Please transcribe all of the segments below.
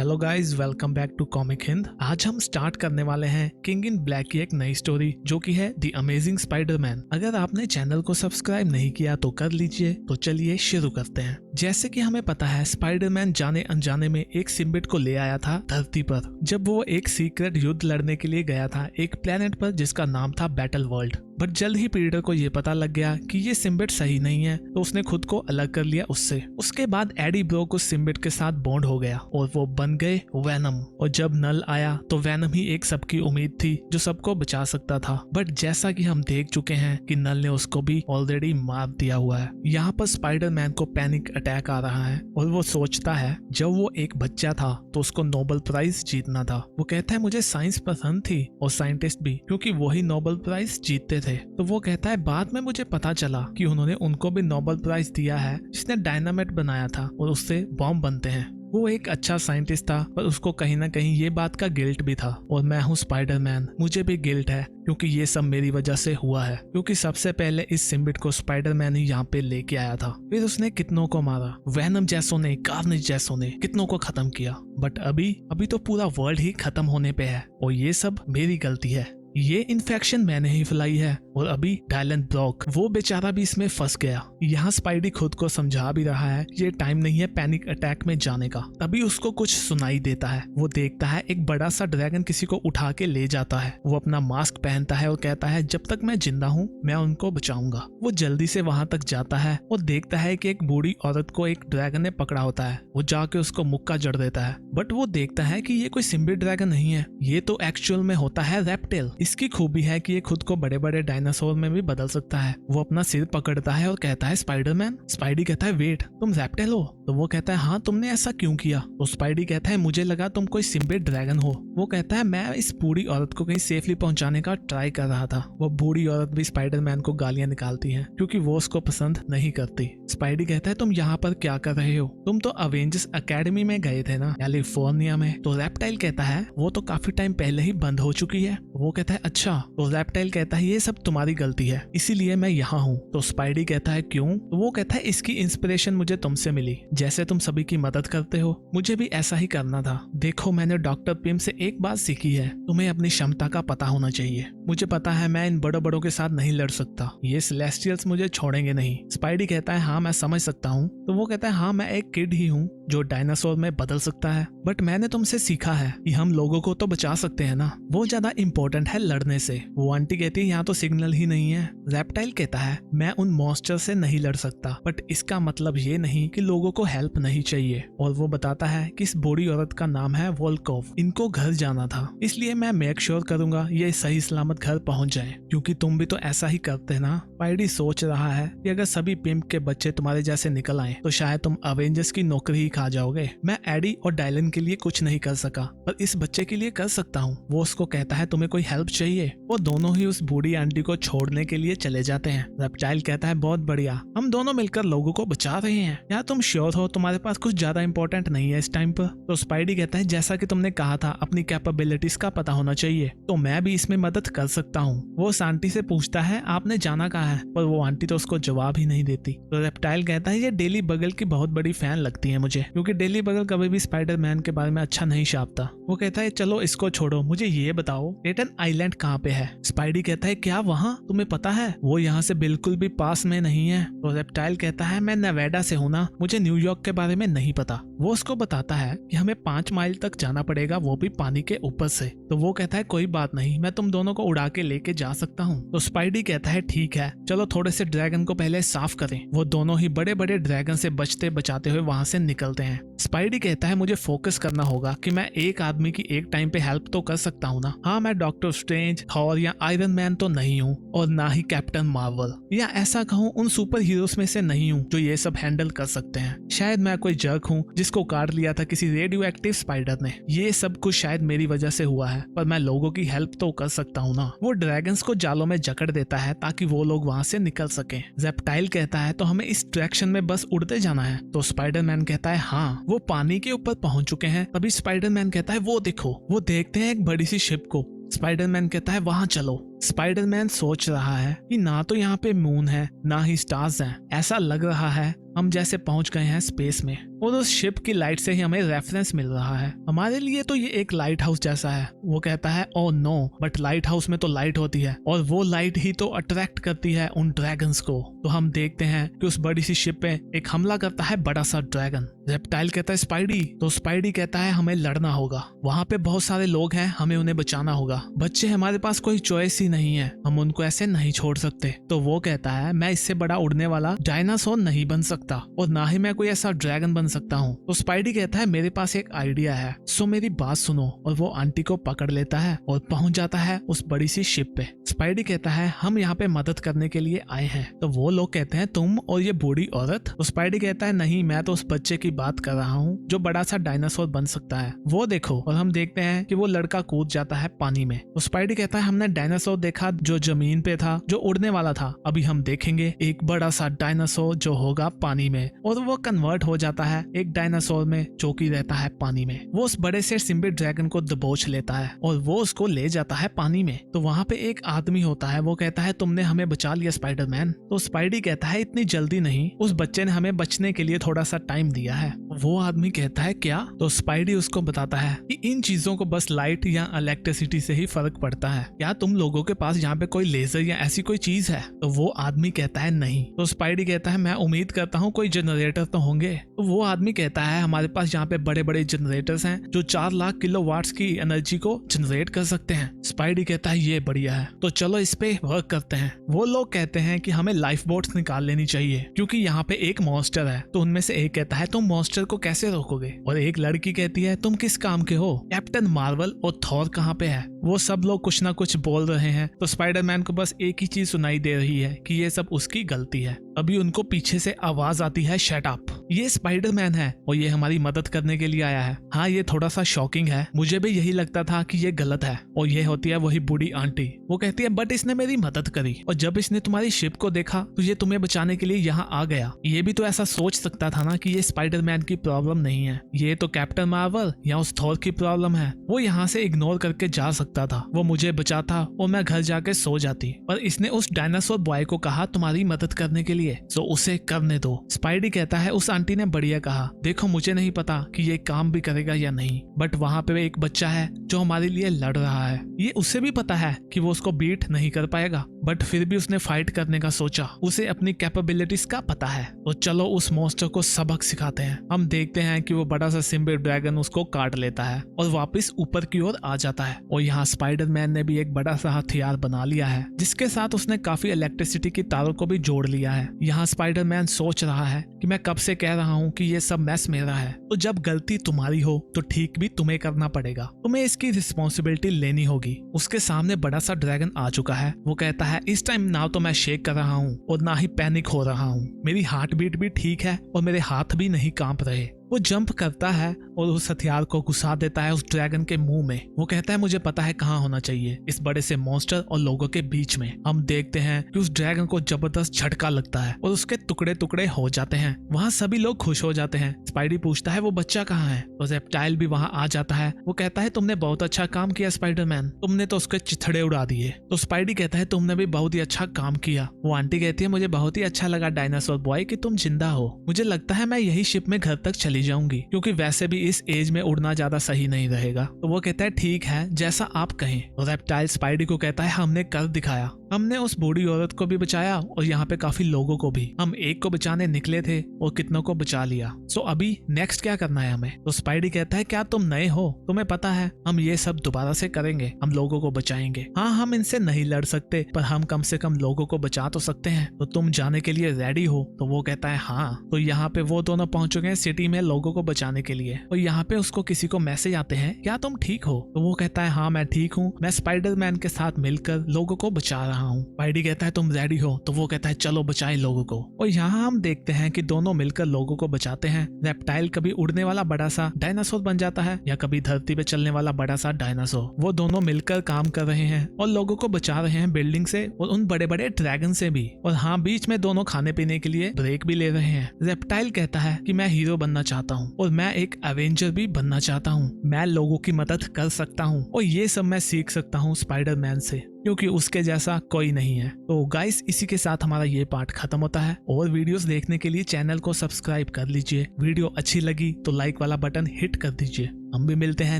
Hello guys, welcome back to comic Hind. आज हम start करने वाले हैं किंग इन ब्लैक की एक नई स्टोरी जो कि है द अमेजिंग स्पाइडरमैन। अगर आपने चैनल को सब्सक्राइब नहीं किया तो कर लीजिए। तो चलिए शुरू करते हैं। जैसे कि हमें पता है, स्पाइडरमैन जाने अनजाने में एक सिम्बियोट को ले आया था धरती पर, जब वो एक सीक्रेट युद्ध लड़ने के लिए गया था एक प्लेनेट पर जिसका नाम था बैटल वर्ल्ड। बट जल्द ही पीटर को ये पता लग गया कि ये सिम्बियोट सही नहीं है, तो उसने खुद को अलग कर लिया उससे। उसके बाद एडी ब्रोक उस सिम्बियोट के साथ बॉन्ड हो गया और वो बन गए वेनम। और जब नल आया तो वेनम ही एक सबकी उम्मीद थी जो सबको बचा सकता था। बट जैसा कि हम देख चुके हैं कि नल ने उसको भी ऑलरेडी मार दिया हुआ है। यहाँ पर स्पाइडरमैन को पैनिक अटैक आ रहा है और वो सोचता है जब वो एक बच्चा था तो उसको नोबेल प्राइज जीतना था। वो कहता है मुझे साइंस पसंद थी और साइंटिस्ट भी, क्योंकि वही नोबेल प्राइज जीतते थे। तो वो कहता है बाद में मुझे पता चला कि उन्होंने उनको भी नोबेल प्राइज दिया है जिसने डायनामाइट बनाया था और उससे बॉम्ब बनते हैं। वो एक अच्छा साइंटिस्ट था, पर उसको कहीं ना कहीं ये बात का गिल्ट भी था। और मैं हूँ स्पाइडरमैन, मुझे भी गिल्ट है क्योंकि ये सब मेरी वजह से हुआ है, क्योंकि सबसे पहले इस सिम्बियोट को स्पाइडरमैन ही यहाँ पे लेके आया था। फिर उसने कितनों को मारा, वेनम जैसों ने, कार्नेज जैसों ने कितनों को खत्म किया। बट अभी तो पूरा वर्ल्ड ही खत्म होने पे है और ये सब मेरी गलती है। ये इन्फेक्शन मैंने ही फैलाई है और अभी डायलन ब्रॉक, वो बेचारा भी इसमें फंस गया। यहाँ स्पाइडी खुद को समझा भी रहा है ये टाइम नहीं है पैनिक अटैक में जाने का। तभी उसको कुछ सुनाई देता है। वो देखता है एक बड़ा सा ड्रैगन किसी को उठा के ले जाता है। वो अपना मास्क पहनता है और कहता है जब तक मैं जिंदा हूँ मैं उनको बचाऊंगा। वो जल्दी से वहां तक जाता है और देखता है कि एक बूढ़ी औरत को एक ड्रैगन ने पकड़ा होता है। वो जाके उसको मुक्का जड़ देता है। बट वो देखता है कि ये कोई सिम्बियोट ड्रैगन नहीं है, ये तो एक्चुअल में होता है रेप्टिल। इसकी खूबी है कि ये खुद को बड़े बड़े डायनासोर में भी बदल सकता है। वो अपना सिर पकड़ता है और कहता है स्पाइडरमैन। स्पाइडी कहता है वेट, तुम रेप्टिल हो? तो वो कहता है हाँ, तुमने ऐसा क्यों किया? तो स्पाइडी कहता है मुझे लगा तुम कोई सिम्बियोट ड्रैगन हो। वो कहता है मैं इस बूढ़ी औरत को कहीं सेफली पहुंचाने का ट्राई कर रहा था। वो बूढ़ी औरत भी स्पाइडरमैन को गालियां निकालती है क्योंकि वो उसको पसंद नहीं करती। स्पाइडी कहता है तुम यहाँ पर क्या कर रहे हो? तुम तो अवेंजर्स अकेडमी में गए थे ना, कैलिफोर्निया में। तो रेप्टाइल कहता है वो तो काफी टाइम पहले ही बंद हो चुकी है। वो कहता है अच्छा। तो रेप्टाइल कहता है ये सब तुम्हारी गलती है, इसीलिए मैं यहाँ हूँ। तो स्पाइडी कहता है क्यों? तो वो कहता है इसकी इंस्पिरेशन मुझे तुमसे मिली। जैसे तुम सभी की मदद करते हो, मुझे भी ऐसा ही करना था। देखो मैंने डॉक्टर पिम से एक बात सीखी है, तुम्हें अपनी क्षमता का पता होना चाहिए। मुझे पता है मैं इन बड़ों बड़ों के साथ नहीं लड़ सकता, ये सेलेस्टियल्स मुझे छोड़ेंगे नहीं। स्पाइडी कहता है हाँ मैं समझ सकता हूँ। तो वो कहता है हाँ मैं एक किड ही हूँ जो डायनासोर में बदल सकता है, बट मैंने तुमसे सीखा है कि हम लोगों को तो बचा सकते हैं ना, वो ज्यादा इंपॉर्टेंट है लड़ने से। वो आंटी कहती है यहाँ तो सिग्नल ही नहीं है। रेप्टाइल कहता है मैं उन मॉन्स्टर से नहीं लड़ सकता, बट इसका मतलब ये नहीं कि लोगों को हेल्प नहीं चाहिए। और वो बताता है कि इस बूढ़ी औरत का नाम है वोल्कोव, इनको घर जाना था, इसलिए मैं मेक श्योर करूंगा ये सही सलामत घर पहुंच जाए, क्योंकि तुम भी तो ऐसा ही करते ना। स्पाइडी सोच रहा है कि अगर सभी पिम्प के बच्चे तुम्हारे जैसे निकल आए तो शायद तुम अवेंजर्स की नौकरी ही खा जाओगे। मैं एडी और डायलन के लिए कुछ नहीं कर सका, पर इस बच्चे के लिए कर सकता हूँ। वो उसको कहता है तुम्हें कोई हेल्प चाहिए? वो दोनों ही उस बूढ़ी आंटी को छोड़ने के लिए चले जाते हैं। रेप्टाइल कहता है बहुत बढ़िया, हम दोनों मिलकर लोगों को बचा रहे हैं। क्या तुम श्योर हो तुम्हारे पास कुछ ज्यादा इंपॉर्टेंट नहीं है इस टाइम पर? तो स्पाइडी कहता है जैसा कि तुमने कहा था अपनी कैपेबिलिटीज का पता होना चाहिए, तो मैं भी इसमें मदद कर सकता हूँ। वो उस आंटी से पूछता है आपने जाना कहाँ है, पर वो आंटी तो उसको जवाब ही नहीं देती। तो रेप्टाइल कहता है ये डेली बगल की बहुत बड़ी फैन लगती है मुझे, क्योंकि डेली बगल कभी भी स्पाइडरमैन के बारे में अच्छा नहीं छापता। वो कहता है चलो इसको छोड़ो, मुझे ये बताओ टेटन आइलैंड कहाँ पे है? स्पाइडी कहता है क्या वहाँ तुम्हें पता है? वो यहाँ से बिल्कुल भी पास में नहीं है। तो रेप्टाइल कहता है मैं नेवाडा से हूँ ना, मुझे न्यूयॉर्क के बारे में नहीं पता। वो उसको बताता है कि हमें 5 माइल तक जाना पड़ेगा, वो भी पानी के ऊपर से। तो वो कहता है कोई बात नहीं, मैं तुम दोनों को उड़ा के लेके जा सकता हूँ। तो स्पाइडी कहता है ठीक है, चलो थोड़े से ड्रैगन को पहले साफ करें। वो दोनों ही बड़े बड़े ड्रैगन से बचते बचाते हुए वहां से निकलते हैं। स्पाइडी कहता है मुझे फोकस करना होगा कि मैं एक आदमी की एक टाइम पे हेल्प तो कर सकता हूँ ना। हाँ मैं डॉक्टर स्ट्रेंज, थॉर या आयरन मैन तो नहीं हूँ, और ना ही कैप्टन मार्वल, या ऐसा कहूँ उन सुपर हीरोज में से नहीं हूँ जो ये सब हैंडल कर सकते हैं। शायद मैं कोई जर्क हूँ जिसको काट लिया था किसी रेडियो एक्टिव स्पाइडर ने। ये सब कुछ शायद मेरी वजह से हुआ है, पर मैं लोगों की हेल्प तो कर सकता हूँ ना। वो ड्रैगन्स को जालों में जकड़ देता है ताकि वो लोग वहां से निकल सके। रेप्टाइल कहता है तो हमें इस डायरेक्शन में बस उड़ते जाना है। तो स्पाइडरमैन कहता है हाँ। वो पानी के ऊपर पहुंच चुके हैं। तभी स्पाइडरमैन कहता है वो देखो। वो देखते हैं एक बड़ी सी शिप को। स्पाइडरमैन कहता है वहां चलो। स्पाइडरमैन सोच रहा है कि ना तो यहाँ पे मून है ना ही स्टार्स हैं। ऐसा लग रहा है हम जैसे पहुंच गए हैं स्पेस में, और उस शिप की लाइट से ही हमें रेफरेंस मिल रहा है। हमारे लिए तो ये एक लाइट हाउस जैसा है। वो कहता है oh no, but lighthouse में तो लाइट होती है और वो लाइट ही तो अट्रैक्ट करती है उन ड्रैगन्स को। तो हम देखते हैं कि उस बड़ी सी शिप पे एक हमला करता है बड़ा सा ड्रैगन। रेप्टाइल कहता है स्पाइडी, तो स्पाइडी कहता है हमें लड़ना होगा, वहाँ पे बहुत सारे लोग हैं, हमें उन्हें बचाना होगा। बच्चे, हमारे पास कोई चॉइस ही नहीं है, हम उनको ऐसे नहीं छोड़ सकते। तो वो कहता है मैं इससे बड़ा उड़ने वाला डायनासोर नहीं बन सकता और ना ही मैं कोई ऐसा ड्रैगन बन सकता हूँ। तो स्पाइडी कहता है मेरे पास एक आइडिया है, सो मेरी बात सुनो। और वो आंटी को पकड़ लेता है और पहुंच जाता है उस बड़ी सी शिप पे। स्पाइडी कहता है हम यहाँ पे मदद करने के लिए आए हैं। तो वो लोग कहते हैं तुम और ये बूढ़ी औरत। तो स्पाइडी कहता है नहीं, मैं तो उस बच्चे की बात कर रहा हूँ जो बड़ा सा डायनासोर बन सकता है, वो देखो। और हम देखते हैं कि वो लड़का कूद जाता है पानी में। तो स्पाइडी कहता है हमने डायनासोर देखा जो जमीन पे था, जो उड़ने वाला था, अभी हम देखेंगे एक बड़ा सा डायनासोर जो होगा पानी में, और वो कन्वर्ट हो जाता है एक डायनासोर में जो कि रहता है पानी में। वो उस बड़े से सिम्बे ड्रैगन को दबोच लेता है और वो उसको ले जाता है पानी में। तो वहाँ पे एक आदमी होता है, वो कहता है तुमने हमें बचा लिया स्पाइडरमैन। तो स्पाइडी कहता है इतनी जल्दी नहीं, उस बच्चे ने हमें बचने के लिए थोड़ा सा टाइम दिया है। वो आदमी कहता है क्या? तो स्पाइडी उसको बताता है कि इन चीजों को बस लाइट या इलेक्ट्रिसिटी से ही फर्क पड़ता है। क्या तुम लोगों के पास यहाँ पे कोई लेजर या ऐसी कोई चीज है? तो वो आदमी कहता है नहीं। तो स्पाइडी कहता है मैं उम्मीद करता हूँ कोई जनरेटर तो होंगे। तो वो आदमी कहता है हमारे पास यहाँ पे बड़े बड़े जनरेटर्स हैं जो 4 लाख किलो वाट्स की एनर्जी को जनरेट कर सकते हैं। स्पाइडी कहता है ये बढ़िया है, तो चलो इस पे वर्क करते हैं। वो लोग कहते हैं कि हमें लाइफ बोट्स निकाल लेनी चाहिए क्योंकि यहाँ पे एक मॉन्स्टर है। तो उनमें से एक कहता है तुम मॉन्स्टर को कैसे रोकोगे? और एक लड़की कहती है तुम किस काम के हो? कैप्टन मार्वल और थॉर कहाँ पे है? वो सब लोग कुछ ना कुछ बोल रहे हैं। तो स्पाइडरमैन को बस एक ही चीज सुनाई दे रही है कि ये सब उसकी गलती है। अभी उनको पीछे से आवाज आती है शट अप, ये स्पाइडरमैन है और ये हमारी मदद करने के लिए आया है। हाँ, ये थोड़ा सा शॉकिंग है, मुझे भी यही लगता था कि ये गलत है। और ये होती है वही बूढ़ी आंटी। वो कहती है बट इसने मेरी मदद करी और जब इसने तुम्हारी शिप को देखा तो ये तुम्हें बचाने के लिए यहाँ आ गया। ये भी तो ऐसा सोच सकता था ना कि ये स्पाइडरमैन की प्रॉब्लम नहीं है, ये तो कैप्टन मार्वल या उस थॉर की प्रॉब्लम है। वो यहाँ से इग्नोर करके जा सकता था, वो मुझे बचाता और मैं घर जाके सो जाती। पर इसने उस डायनासोर बॉय को कहा तुम्हारी मदद करने के लिए, तो उसे करने दो। स्पाइडी कहता है उस आंटी ने बढ़िया कहा, देखो मुझे नहीं पता कि ये काम भी करेगा या नहीं, बट वहाँ पे एक बच्चा है जो हमारे लिए लड़ रहा है। ये उसे भी पता है कि वो उसको बीट नहीं कर पाएगा, बट फिर भी उसने फाइट करने का सोचा। उसे अपनी कैपेबिलिटीज का पता है। तो चलो उस मॉन्स्टर को सबक सिखाते हैं। हम देखते हैं कि वो बड़ा सा सिम्बे ड्रैगन उसको काट लेता है और वापस ऊपर की ओर आ जाता है। और यहाँ स्पाइडरमैन ने भी एक बड़ा सा हथियार बना लिया है जिसके साथ उसने काफी इलेक्ट्रिसिटी की तारों को भी जोड़ लिया है। यहाँ स्पाइडरमैन सोच रहा है कि मैं कब से कह रहा हूँ कि ये सब मैस मेरा है, तो जब गलती तुम्हारी हो तो ठीक भी तुम्हें करना पड़ेगा, तुम्हें इसकी रिस्पॉन्सिबिलिटी लेनी होगी। उसके सामने बड़ा सा ड्रैगन आ चुका है। वो कहता है इस टाइम ना तो मैं शेक कर रहा हूँ और ना ही पैनिक हो रहा हूँ, मेरी हार्ट बीट भी ठीक है और मेरे हाथ भी नहीं कांप रहे। वो जंप करता है और उस हथियार को घुसा देता है उस ड्रैगन के मुंह में। वो कहता है मुझे पता है कहाँ होना चाहिए, इस बड़े से मॉन्स्टर और लोगों के बीच में। हम देखते हैं कि उस ड्रैगन को जबरदस्त झटका लगता है और उसके टुकड़े टुकड़े हो जाते हैं। वहाँ सभी लोग खुश हो जाते हैं। स्पाइडी पूछता है वो बच्चा कहाँ है? तो रेप्टाइल भी वहाँ आ जाता है। वो कहता है तुमने बहुत अच्छा काम किया स्पाइडरमैन, तुमने तो उसके चिथड़े उड़ा दिए। तो स्पाइडी कहता है तुमने भी बहुत ही अच्छा काम किया। वो आंटी कहती है मुझे बहुत ही अच्छा लगा डायनासोर बॉय कि तुम जिंदा हो, मुझे लगता है मैं यही शिप में घर तक चली जाऊंगी क्योंकि वैसे भी इस एज में उड़ना ज्यादा सही नहीं रहेगा। तो वो कहता है ठीक है जैसा आप कहें। तो रेप्टाइल स्पाइडी को कहता है हमने कर दिखाया, हमने उस बूढ़ी औरत को भी बचाया और यहाँ पे काफी लोगों को भी। हम एक को बचाने निकले थे और कितनों को बचा लिया। सो अभी नेक्स्ट क्या करना है हमें? तो स्पाइडी कहता है क्या तुम नए हो? तुम्हें पता है हम ये सब दोबारा से करेंगे, हम लोगों को बचाएंगे। हाँ, हम इनसे नहीं लड़ सकते पर हम कम से कम लोगों को बचा तो सकते हैं। तो तुम जाने के लिए रेडी हो? तो वो कहता है हाँ। तो यहाँ पे वो दोनों पहुंच चुके हैं सिटी में लोगों को बचाने के लिए। और यहाँ पे उसको किसी को मैसेज आते हैं क्या तुम ठीक हो? तो वो कहता है हाँ मैं ठीक हूँ, मैं स्पाइडरमैन के साथ मिलकर लोगों को बचा रहा हूँ। स्पाइडी कहता है तुम रेडी हो? तो वो कहता है चलो बचाएं लोगों को। और यहाँ हम देखते हैं कि दोनों मिलकर लोगों को बचाते हैं। रेप्टाइल कभी उड़ने वाला बड़ा सा डायनासोर बन जाता है या कभी धरती पे चलने वाला बड़ा सा डायनासोर। वो दोनों मिलकर काम कर रहे हैं और लोगों को बचा रहे हैं बिल्डिंग से और उन बड़े बड़े ड्रैगन से भी। और हाँ, बीच में दोनों खाने पीने के लिए ब्रेक भी ले रहे हैं। रेप्टाइल कहता है कि मैं हीरो बनना चाहता हूँ और मैं एक एवेंजर भी बनना चाहता हूँ, मैं लोगों की मदद कर सकता हूँ और ये सब मैं सीख सकता हूँ स्पाइडरमैन से। क्योंकि उसके जैसा कोई नहीं है। तो गाइस इसी के साथ हमारा ये पार्ट खत्म होता है। और वीडियोस देखने के लिए चैनल को सब्सक्राइब कर लीजिए। वीडियो अच्छी लगी तो लाइक वाला बटन हिट कर दीजिए। हम भी मिलते हैं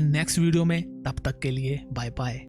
नेक्स्ट वीडियो में, तब तक के लिए बाय बाय।